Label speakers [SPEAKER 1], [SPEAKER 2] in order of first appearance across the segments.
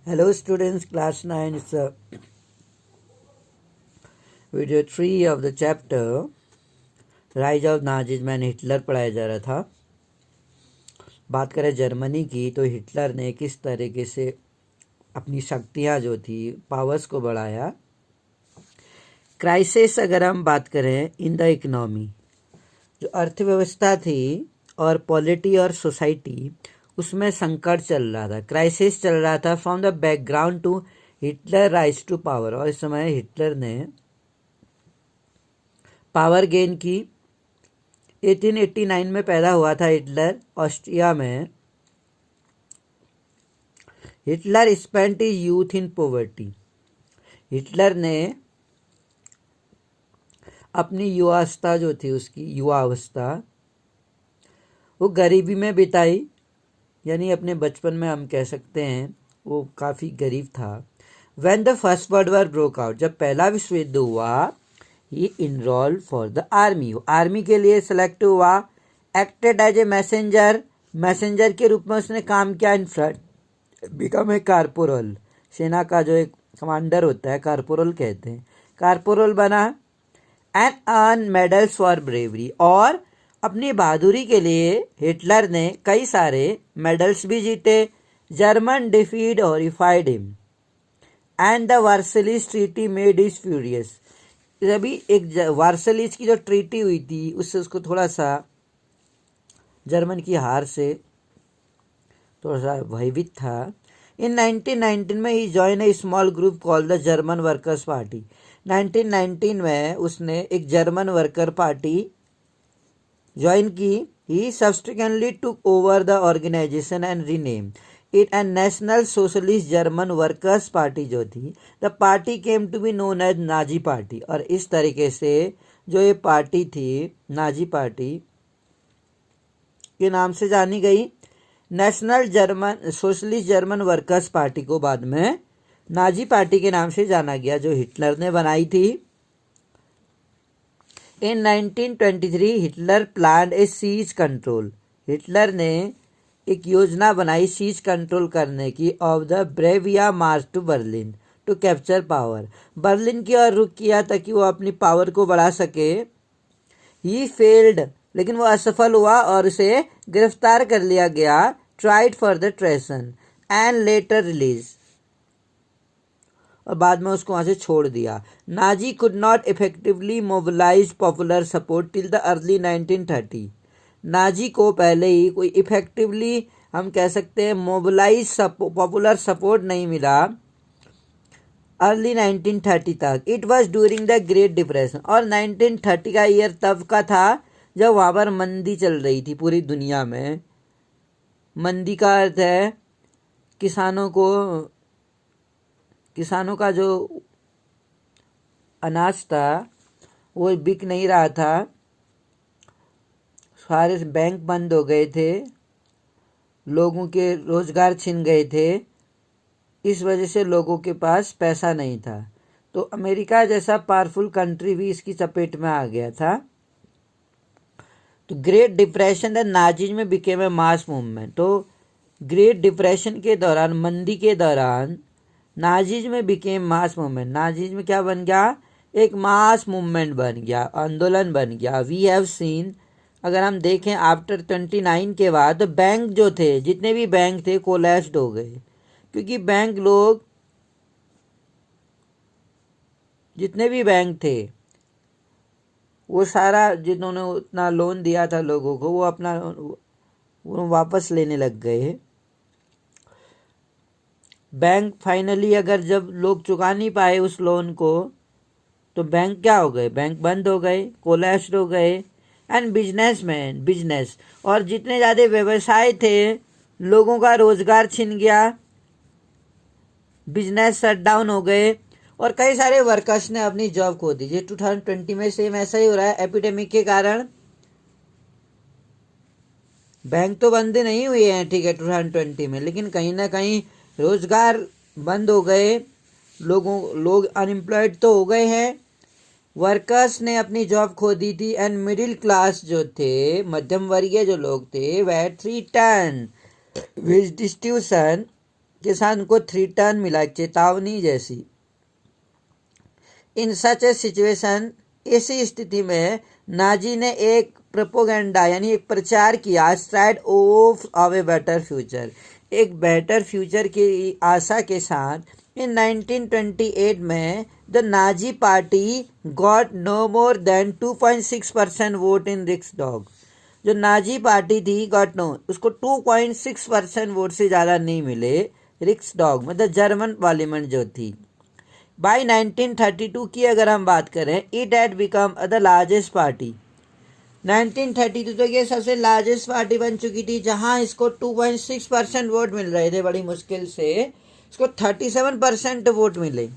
[SPEAKER 1] Hello students, class 9, it's video 3 of the chapter Rise of Nazism and Hitler पढ़ाया जा रहा था। बात करें जर्मनी की तो हिटलर ने किस तरीके से अपनी शक्तियाँ जो थी पावर्स को बढ़ाया। क्राइसिस अगर हम बात करें इन द इकोनॉमी, जो अर्थव्यवस्था थी और पॉलिटी और सोसाइटी, उसमें संकट चल रहा था, क्राइसिस चल रहा था। From the background to Hitler rise to power, और इस समय हिटलर ने पावर गेन की। 1889 में पैदा हुआ था हिटलर, ऑस्ट्रिया में। Hitler spent his youth in poverty. Hitler ने अपनी युवावस्था जो थी, उसकी युवावस्था वो गरीबी में बिताई, यानी अपने बचपन में हम कह सकते हैं वो काफ़ी गरीब था। When the first world war broke out, जब पहला विश्व युद्ध हुआ, he enrolled for the army, army के लिए सेलेक्ट हुआ। Acted as a messenger, messenger के रूप में उसने काम किया। In front become a corporal, सेना का जो एक कमांडर होता है कारपोरल कहते हैं, कारपोरल बना। And earn medals for bravery, और अपनी बहादुरी के लिए हिटलर ने कई सारे मेडल्स भी जीते। German defeat horrified him and the Versailles treaty made is furious. अभी एक वर्सलिस की जो ट्रीटी हुई थी उससे उसको थोड़ा सा जर्मन की हार से थोड़ा सा भयभीत था। इन 1919 में he join a small group called the German workers party. 1919 में उसने एक जर्मन वर्कर पार्टी ज्वाइन की। He subsequently took over the organisation and rename it and national socialist German workers party जो थी। The party came to be known as Nazi party, और इस तरीके से जो ये पार्टी थी नाजी पार्टी के नाम से जानी गई। National German socialist German workers party को बाद में नाजी पार्टी के नाम से जाना गया, जो हिटलर ने बनाई थी। In 1923 Hitler plan a seize control, Hitler ने एक योजना बनाई सीज कंट्रोल करने की of the Bavaria march to Berlin to capture power. Berlin की ओर रुख किया ताकि वो अपनी पावर को बढ़ा सके। ही फेल्ड, लेकिन वो असफल हुआ और उसे गिरफ्तार कर लिया गया। Tried for the treason and later release, और बाद में उसको वहाँ से छोड़ दिया। Nazi could not effectively mobilise popular support till the early 1930। Nazi को पहले ही कोई इफेक्टिवली हम कह सकते हैं मोबिलाइज पॉपुलर सपोर्ट नहीं मिला अर्ली 1930 तक। It was during the great depression, और 1930 का ईयर तब का था जब वहाँ पर मंदी चल रही थी पूरी दुनिया में। मंदी का अर्थ है किसानों का जो अनाज था वो बिक नहीं रहा था, सारे बैंक बंद हो गए थे, लोगों के रोजगार छिन गए थे, इस वजह से लोगों के पास पैसा नहीं था। तो अमेरिका जैसा पावरफुल कंट्री भी इसकी चपेट में आ गया था। तो ग्रेट डिप्रेशन द नाजिज्म में बिकेम ए मास मूवमेंट। तो ग्रेट डिप्रेशन के दौरान, मंदी के दौरान नाजिज्म में बिकेम मास मूवमेंट, नाजिज्म क्या बन गया? एक मास मूवमेंट बन गया, आंदोलन बन गया। वी हैव सीन, अगर हम देखें आफ्टर 29 के बाद, तो बैंक जो थे, जितने भी बैंक थे कोलैप्स्ड हो गए, क्योंकि बैंक लोग जितने भी बैंक थे वो सारा जिन्होंने उतना लोन दिया था लोगों को वो अपना वो वापस लेने लग गए। बैंक फाइनली अगर जब लोग चुका नहीं पाए उस लोन को तो बैंक क्या हो गए? बैंक बंद हो गए, कोलैप्स्ड हो गए। एंड बिजनेसमैन, बिजनेस, और जितने ज़्यादा व्यवसाय थे लोगों का रोजगार छिन गया, बिजनेस शट डाउन हो गए, और कई सारे वर्कर्स ने अपनी जॉब खो दी। 2020 में सेम ऐसा ही हो रहा है एपिडेमिक के कारण। बैंक तो बंद नहीं हुए हैं, ठीक है, 2020 में, लेकिन कहीं ना कहीं रोजगार बंद हो गए, लोग अनएम्प्लॉयड तो हो गए हैं, वर्कर्स ने अपनी जॉब खो दी थी। एंड मिडिल क्लास जो थे, मध्यम वर्गीय जो लोग थे, वह थ्री टर्न विद डिस्ट्यूशन के साथ उनको 3 टर्न मिला, चेतावनी जैसी। इन सच ए सिचुएशन, इसी स्थिति में नाजी ने एक प्रोपोगेंडा यानी एक प्रचार किया, stride of a better future, एक बेटर फ्यूचर की आशा के साथ। इन 1928 में the Nazi party got no more than 2.6% vote in Reichstag. जो नाजी पार्टी थी गॉट नो, उसको 2.6% वोट से ज़्यादा नहीं मिले रिक्सडॉग, मतलब जर्मन पार्लियामेंट जो थी। बाई 1932 की अगर हम बात करें, it had become the largest party. 1932 तक ये सबसे लार्जेस्ट पार्टी बन चुकी थी, जहां इसको 2.6% वोट मिल रहे थे, बड़ी मुश्किल से इसको 37% वोट मिले।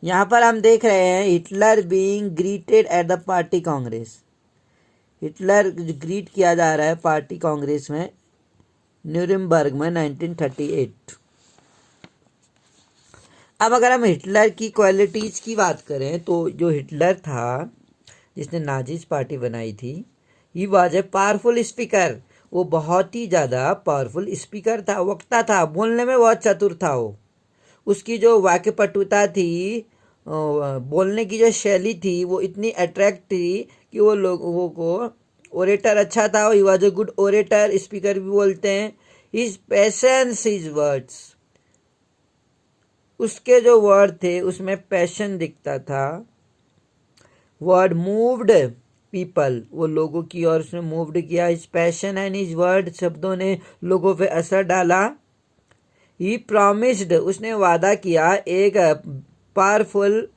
[SPEAKER 1] यहाँ पर हम देख रहे हैं Hitler being greeted at the party Congress, Hitler greet किया जा रहा है पार्टी कांग्रेस में न्यूरम्बर्ग में 1938। अब अगर हम हिटलर की क्वालिटीज़ की बात करें तो जो हिटलर था जिसने नाजीज पार्टी बनाई थी, he was a powerful speaker, वो बहुत ही ज़्यादा पावरफुल स्पीकर था, वक्ता था, बोलने में बहुत चतुर था वो। उसकी जो वाक्यपटुता थी, बोलने की जो शैली थी, वो इतनी अट्रैक्ट थी कि वो लोगों को, ओरेटर अच्छा था, he was a good orator, speaker भी बोलते हैं। हिज पैशंस हिज वर्ड्स, उसके जो वर्ड थे उसमें पैशन दिखता था। वर्ड मूव्ड पीपल, वो लोगों की ओर उसने मूव्ड किया। His passion and his word, शब्दों ने लोगों पे असर डाला। ही प्रॉमिस्ड, उसने वादा किया एक पावरफुल,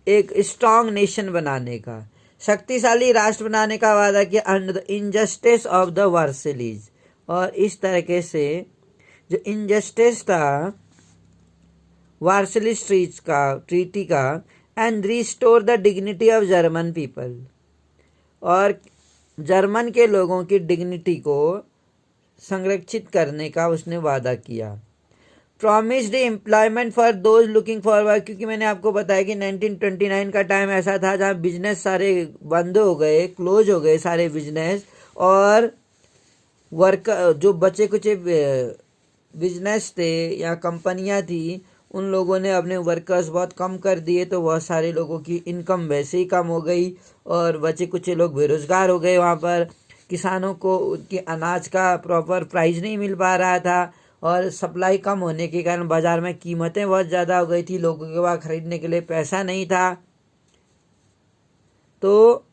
[SPEAKER 1] एक स्ट्रांग नेशन बनाने का, शक्तिशाली राष्ट्र बनाने का वादा किया, under the injustice of the Versailles. और इस तरीके से जो इनजस्टिस था वार्सलिस ट्रीटी का, and restore the dignity of German people, और जर्मन के लोगों की डिग्निटी को संरक्षित करने का उसने वादा किया। Promised employment for those looking forward, क्योंकि मैंने आपको बताया कि 1929 का टाइम ऐसा था जहाँ बिजनेस सारे बंद हो गए, क्लोज हो गए सारे बिजनेस, और वर्कर जो बचे कुछ बिजनेस थे या कंपनियां थी, उन लोगों ने अपने वर्कर्स बहुत कम कर दिए, तो बहुत सारे लोगों की इनकम वैसे ही कम हो गई और बचे कुछ लोग बेरोजगार हो गए। वहाँ पर किसानों को उनके अनाज का प्रॉपर प्राइस नहीं मिल पा रहा था, और सप्लाई कम होने के कारण बाज़ार में कीमतें बहुत ज़्यादा हो गई थी, लोगों के पास खरीदने के लिए पैसा नहीं था। तो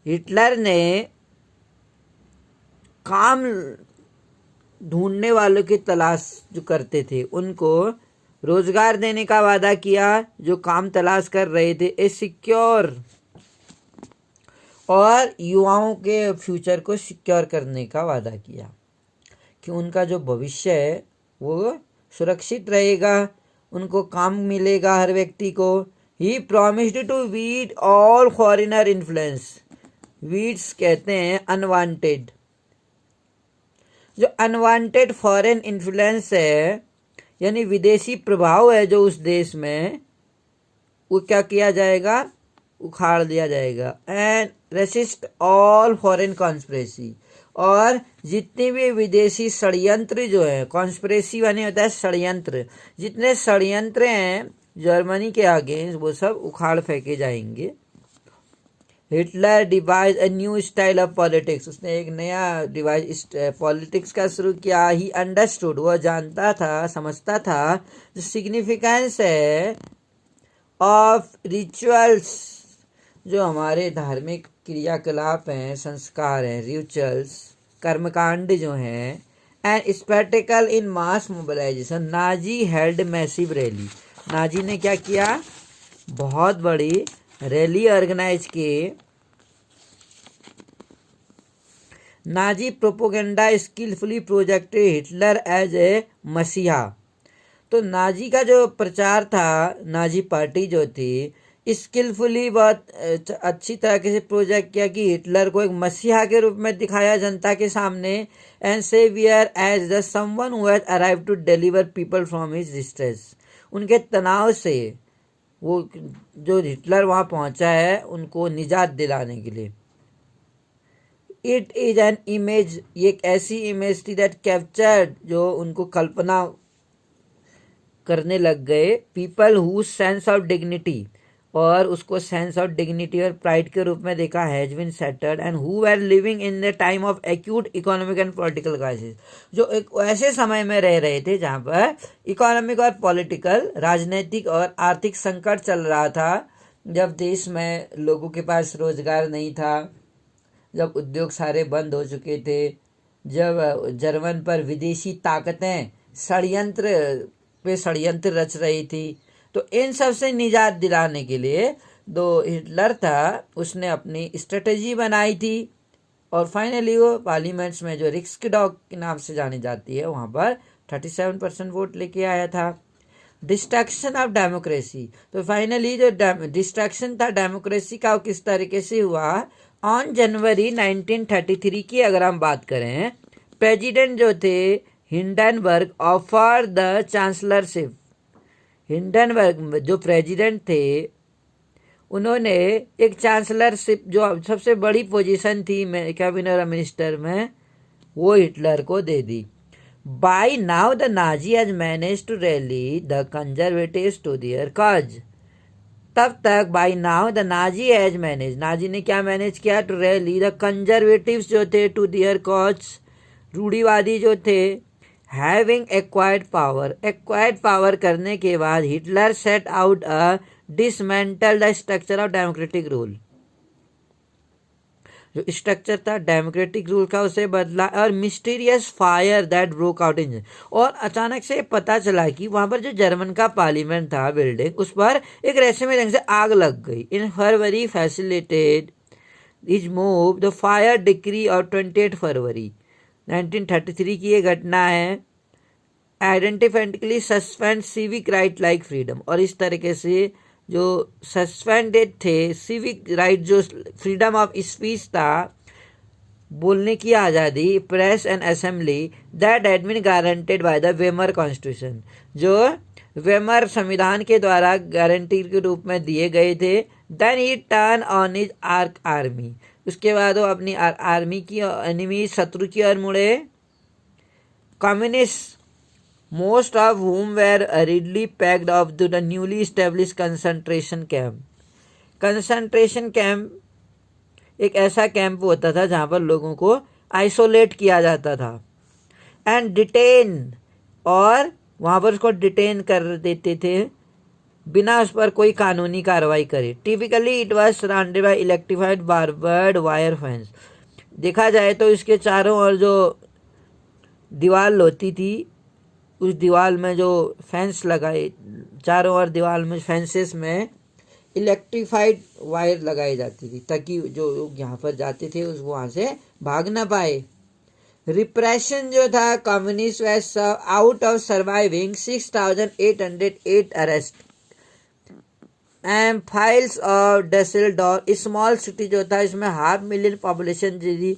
[SPEAKER 1] हिटलर ने काम ढूंढने वालों की तलाश जो करते थे उनको रोजगार देने का वादा किया, जो काम तलाश कर रहे थे, ए सिक्योर, और युवाओं के फ्यूचर को सिक्योर करने का वादा किया कि उनका जो भविष्य है वो सुरक्षित रहेगा, उनको काम मिलेगा हर व्यक्ति को। He promised to weed all foreigner influence, weeds कहते हैं अनवांटेड, जो अनवांटेड फॉरेन इन्फ्लुएंस है यानी विदेशी प्रभाव है जो उस देश में, वो क्या किया जाएगा, उखाड़ दिया जाएगा। And resist all foreign conspiracy, और जितने भी विदेशी षड्यंत्र जो है, कॉन्स्पिरेसी यानी होता है षड्यंत्र, जितने षड्यंत्र हैं जर्मनी के अगेंस्ट वो सब उखाड़ फेंके जाएंगे। Hitler devise a new style of politics, उसने एक नया डिवाइज पॉलिटिक्स का शुरू किया। ही अंडरस्टूड, वह जानता था, समझता था, जो सिग्निफिकेंस है ऑफ रिचुअल्स, जो हमारे धार्मिक क्रियाकलाप हैं, संस्कार हैं, रिचुअल्स, कर्मकांड जो हैं, and spectacle in mass mobilisation. Nazi held massive rally, Nazi ने क्या किया, बहुत बड़ी रैली ऑर्गेनाइज किए। Nazi propaganda skilfully projected Hitler as a messiah, तो नाजी का जो प्रचार था, नाजी पार्टी जो थी, स्किलफुली बहुत अच्छी तरीके से प्रोजेक्ट किया कि हिटलर को एक मसीहा के रूप में दिखाया जनता के सामने, and saviour as the someone who has arrived to deliver people from his distress, उनके तनाव से वो जो हिटलर वहाँ पहुँचा है उनको निजात दिलाने के लिए। इट इज एन इमेज, ये एक ऐसी इमेज थी दैट कैप्चर्ड, जो उनको कल्पना करने लग गए, people who sense of dignity, और उसको सेंस ऑफ डिग्निटी और प्राइड के रूप में देखा, has been settled, and who were living in the time of acute economic and political crisis, जो एक ऐसे समय में रह रहे थे जहाँ पर इकोनॉमिक और पॉलिटिकल, राजनीतिक और आर्थिक संकट चल रहा था, जब देश में लोगों के पास रोजगार नहीं था, जब उद्योग सारे बंद हो चुके थे, जब जर्मन पर विदेशी ताकतें षड्यंत्र रच रही थी। तो इन सब से निजात दिलाने के लिए जो हिटलर था, उसने अपनी स्ट्रेटजी बनाई थी, और फाइनली वो पार्लियामेंट्स में, जो रिक्सडॉग के नाम से जानी जाती है, वहाँ पर 37% वोट लेके आया था। डिस्ट्रक्शन ऑफ डेमोक्रेसी, तो फाइनली जो डिस्ट्रक्शन था डेमोक्रेसी का, वो किस तरीके से हुआ, ऑन जनवरी 1933 की अगर हम बात करें, प्रेसिडेंट जो थे हिंडनबर्ग ऑफर द चांसलरशिप, हिंडनबर्ग जो प्रेसिडेंट थे, उन्होंने एक चांसलरशिप, जो सबसे बड़ी पोजीशन थी कैबिनेट मिनिस्टर में, वो हिटलर को दे दी। By now the Nazi has manage to rally the conservatives to their cause, तब तक by now the Nazi has manage, Nazi ने क्या मैनेज किया, टू रैली द कंजर्वेटिव्स जो थे टू देयर कॉज, रूढ़िवादी जो थे, हैविंग एक्वायर्ड पावर करने के बाद, Hitler set out a dismantle the structure of democratic rule, जो स्ट्रक्चर था डेमोक्रेटिक रूल का उसे बदला, और mysterious fire that broke out in, और अचानक से पता चला कि वहां पर जो जर्मन का पार्लियामेंट था बिल्डिंग, उस पर एक रहस्यमय ढंग से आग लग गई। In February facilitated is move the fire decree और 28 फरवरी 1933 की ये घटना है। Identically suspend civic right like freedom, और इस तरीके से जो सस्पेंडेड थे सिविक राइट, जो फ्रीडम ऑफ स्पीच था, बोलने की आज़ादी, press and assembly, that had been guaranteed by the Weimar constitution, जो वेमर संविधान के द्वारा गारंटी के रूप में दिए गए थे। Then he turn on his army, उसके बाद वो अपनी आर्मी की एनिमी, शत्रु की ओर मुड़े। Communist, most of whom were hurriedly packed off to the newly established concentration camp. Concentration camp एक ऐसा कैंप होता था जहाँ पर लोगों को आइसोलेट किया जाता था, एंड डिटेन, और वहाँ पर उसको डिटेन कर देते थे बिना उस पर कोई कानूनी कार्रवाई करे। Typically it was surrounded by electrified barbed wire fence, देखा जाए तो इसके चारों ओर जो दीवार होती थी, उस दीवार में जो फेंस लगाए, चारों ओर दीवार में फेंसेस में इलेक्ट्रीफाइड वायर लगाई जाती थी, ताकि जो लोग यहाँ पर जाते थे उस वहाँ से भाग ना पाए। रिप्रेशन जो था, communist west out of surviving 6,808 arrest and files of Düsseldorf, small city जो था, इसमें 500,000 पॉपुलेशन थी।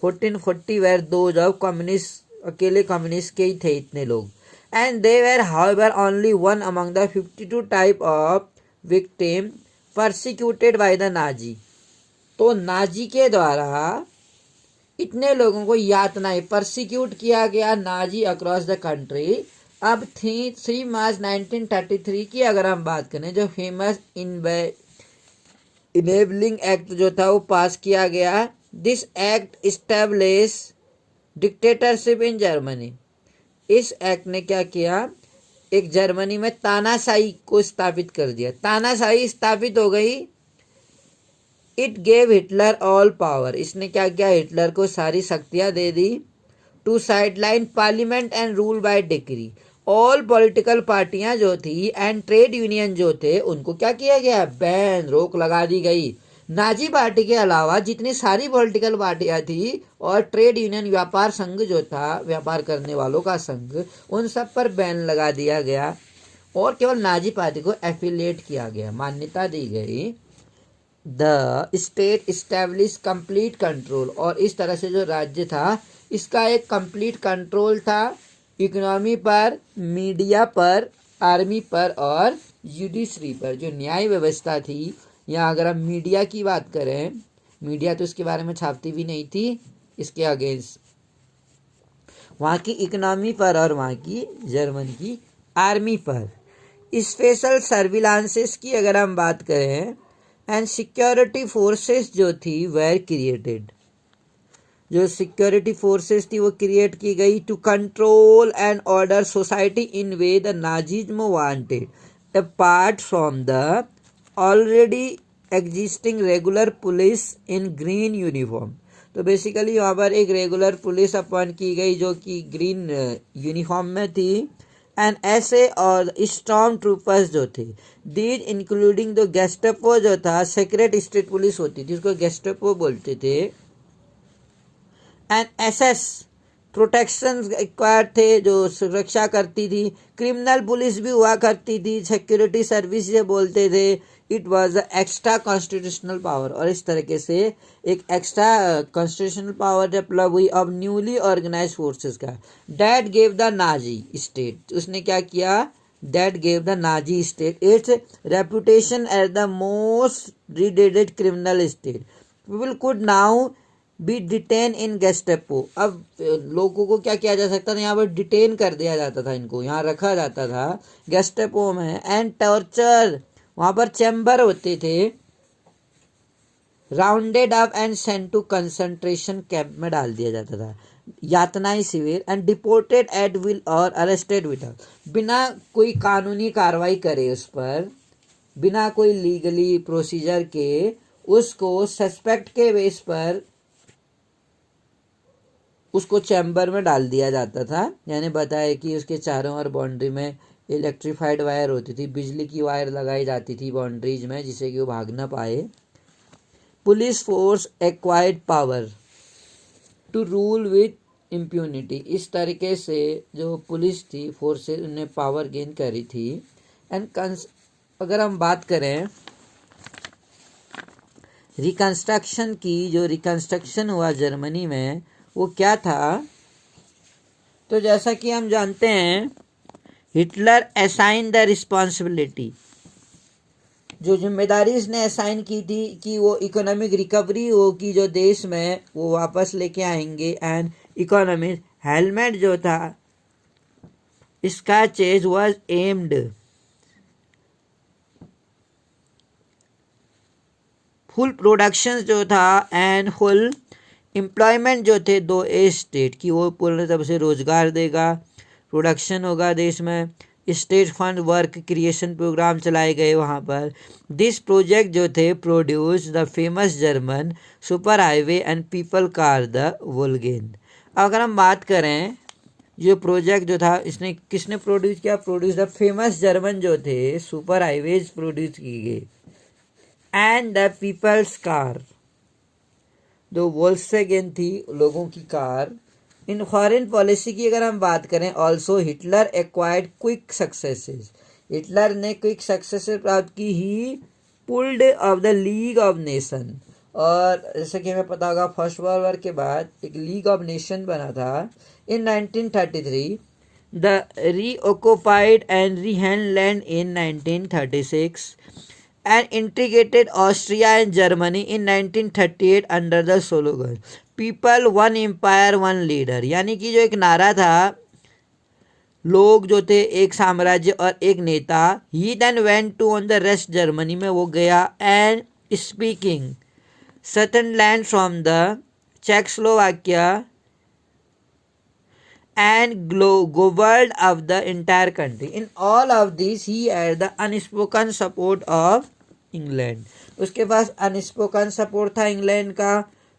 [SPEAKER 1] 1440 वेर दोज ऑफ कम्युनिस्ट, अकेले कम्युनिस्ट के ही थे इतने लोग। And they were however only one among the 52 type of victim persecuted by the Nazi, तो नाजी के द्वारा इतने लोगों को यातनाएं, परसिक्यूट किया गया नाजी अक्रॉस द कंट्री। अब 3 मार्च 1933 की अगर हम बात करें, जो फेमस इनेबलिंग एक्ट जो था वो पास किया गया। This act establish dictatorship in Germany, इस एक्ट ने क्या किया, एक जर्मनी में तानाशाही को स्थापित कर दिया, तानाशाही स्थापित हो गई। It gave Hitler all power, इसने क्या किया, हिटलर को सारी शक्तियां दे दी। To sideline parliament and rule by decree, all political पार्टियां जो थी एंड ट्रेड यूनियन जो थे, उनको क्या किया गया, बैन, रोक लगा दी गई। नाजी पार्टी के अलावा जितनी सारी पॉलिटिकल पार्टियां थी और ट्रेड यूनियन, व्यापार संघ जो था, व्यापार करने वालों का संघ, उन सब पर बैन लगा दिया गया, और केवल नाजी पार्टी को एफिलिएट किया गया, मान्यता दी गई। The state establish complete control, और इस तरह से जो राज्य था इसका एक कंप्लीट कंट्रोल था, इकोनॉमी पर, मीडिया पर, आर्मी पर और जुडिशरी पर, जो न्याय व्यवस्था थी। यहाँ अगर हम मीडिया की बात करें, मीडिया तो इसके बारे में छापती भी नहीं थी इसके अगेंस्ट, वहाँ की इकोनॉमी पर और वहाँ की जर्मनी की आर्मी पर। स्पेशल सर्विलांसेस की अगर हम बात करें, एंड सिक्योरिटी फोर्सेस जो थी वेर क्रिएटेड, जो सिक्योरिटी फोर्सेस थी वो क्रिएट की गई to control and order society in way the Nazism wanted apart from the already existing regular police in green uniform. तो बेसिकली वहाँ पर एक रेगुलर पुलिस अपॉइंट की गई जो कि ग्रीन यूनिफॉर्म में थी, एंड ऐसे और स्टॉर्म ट्रूपर्स जो थे, दीज इंक्लूडिंग द गेस्टापो जो था, सीक्रेट स्टेट पुलिस होती थी उसको गेस्टापो बोलते थे, एंड एसएस प्रोटेक्शन एक्वायर्ड थे जो सुरक्षा करती थी, क्रिमिनल पुलिस भी हुआ करती थी, सिक्योरिटी सर्विस ये बोलते थे, it was extra constitutional power. और इस तरीके से एक एक्स्ट्रा कॉन्स्टिट्यूशनल पावर डेवलप हुई ऑफ न्यूली ऑर्गेनाइज फोर्सेस का, that gave the Nazi state, उसने क्या किया, that gave the Nazi state its reputation as the most dreaded criminal state, people could now be detain in Gestapo. अब लोगों को क्या किया जा सकता था, यहाँ पर डिटेन कर दिया जाता था, इनको यहाँ रखा जाता था गेस्टापो में, एंड टॉर्चर, वहाँ पर चैम्बर होते थे, rounded up and sent to concentration camp में डाल दिया जाता था, यातनाएं सिविर, एंड डिपोर्टेड एट विल और अरेस्टेड विदाउट, बिना कोई कानूनी कार्रवाई करे उस पर, बिना कोई लीगली प्रोसीजर के उसको सस्पेक्ट के बेस पर उसको चैम्बर में डाल दिया जाता था। यानी बताया कि उसके चारों ओर बाउंड्री में इलेक्ट्रीफाइड वायर होती थी, बिजली की वायर लगाई जाती थी बाउंड्रीज में जिससे कि वो भाग ना पाए। Police force acquired power to rule with impunity, इस तरीके से जो पुलिस थी फोर्सेस उन्हें पावर गेन करी थी। एंड अगर हम बात करें रिकंस्ट्रक्शन की, जो रिकंस्ट्रक्शन हुआ जर्मनी में वो क्या था, तो जैसा कि हम जानते हैं हिटलर असाइन द रिस्पॉन्सिबिलिटी, जो जिम्मेदारी इसने असाइन की थी कि वो इकोनॉमिक रिकवरी होगी जो देश में वो वापस लेके आएंगे, एंड इकोनॉमिक हेलमेट जो था इसका chase was aimed full production जो था एंड फुल एम्प्लॉयमेंट जो थे दो ए स्टेट की, वो पूर्ण तरह से रोजगार देगा, प्रोडक्शन होगा देश में, state fund work creation programme चलाए गए वहाँ पर। दिस प्रोजेक्ट जो थे produce the famous German super highway and people car the Volkswagen. अगर हम बात करें ये प्रोजेक्ट जो था इसने किसने प्रोड्यूस किया, प्रोड्यूस द फेमस जर्मन जो थे सुपर हाईवेज प्रोड्यूस की गई, एंड द पीपल्स कार, जो वोल्क्सवैगन थी लोगों की कार। इन फॉरेन पॉलिसी की अगर हम बात करें, also Hitler acquired quick successes, Hitler ने क्विक सक्सेसेस प्राप्त की, ही pulled off the league of nation, और जैसे कि हमें पता होगा फर्स्ट वर्ल्ड वॉर के बाद एक लीग ऑफ नेशन बना था। In 1933 the reoccupied and Rhineland in 1936 and integrated Austria and Germany in 1938 under the slogan People One Empire One Leader, यानी कि जो एक नारा था लोग जो थे एक साम्राज्य और एक नेता, he then went to on the rest Germany में वो गया, and speaking certain land from the Czechoslovakia and governed of the entire country. In all of these he had the unspoken support of England. उसके पास unspoken support था England का,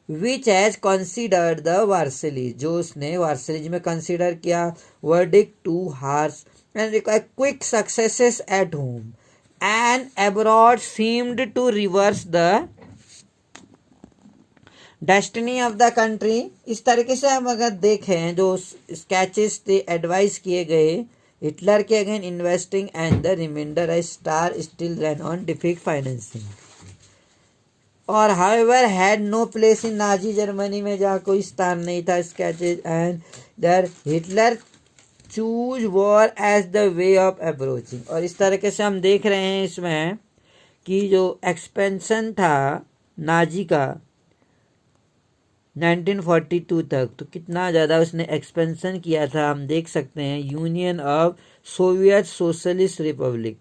[SPEAKER 1] which has considered the Versailles, जो उसने वर्सलिज में consider किया, verdict too harsh and required quick successes at home and abroad seemed to reverse the destiny of the country. इस तरीके से हम अगर देखें जो स्केचेस थे एडवाइस किए गए हिटलर के again investing and the reminder a star still run on deficit financing, और however had no place in Nazi Germany में जहाँ कोई स्थान नहीं था sketches, and there Hitler chose war as the way of approaching. और इस तरीके से हम देख रहे हैं इसमें कि जो एक्सपेंशन था नाजी का 1942 तक। तो कितना ज़्यादा उसने एक्सपेंशन किया था हम देख सकते हैं। Union of Soviet socialist Republic.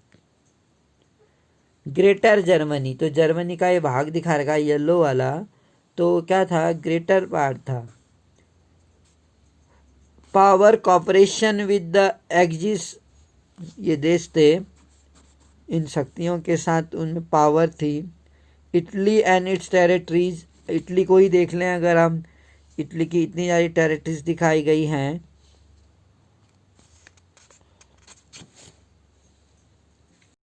[SPEAKER 1] Greater Germany, तो जर्मनी का ये भाग दिखा रखा है येलो वाला, तो क्या था, ग्रेटर पार्ट था। Power cooperation with the axis, ये देश थे, इन शक्तियों के साथ उनमें पावर थी। Italy and it's territories, Italy को ही देख लें अगर हम, इटली की इतनी सारी टेरिटरीज दिखाई गई हैं।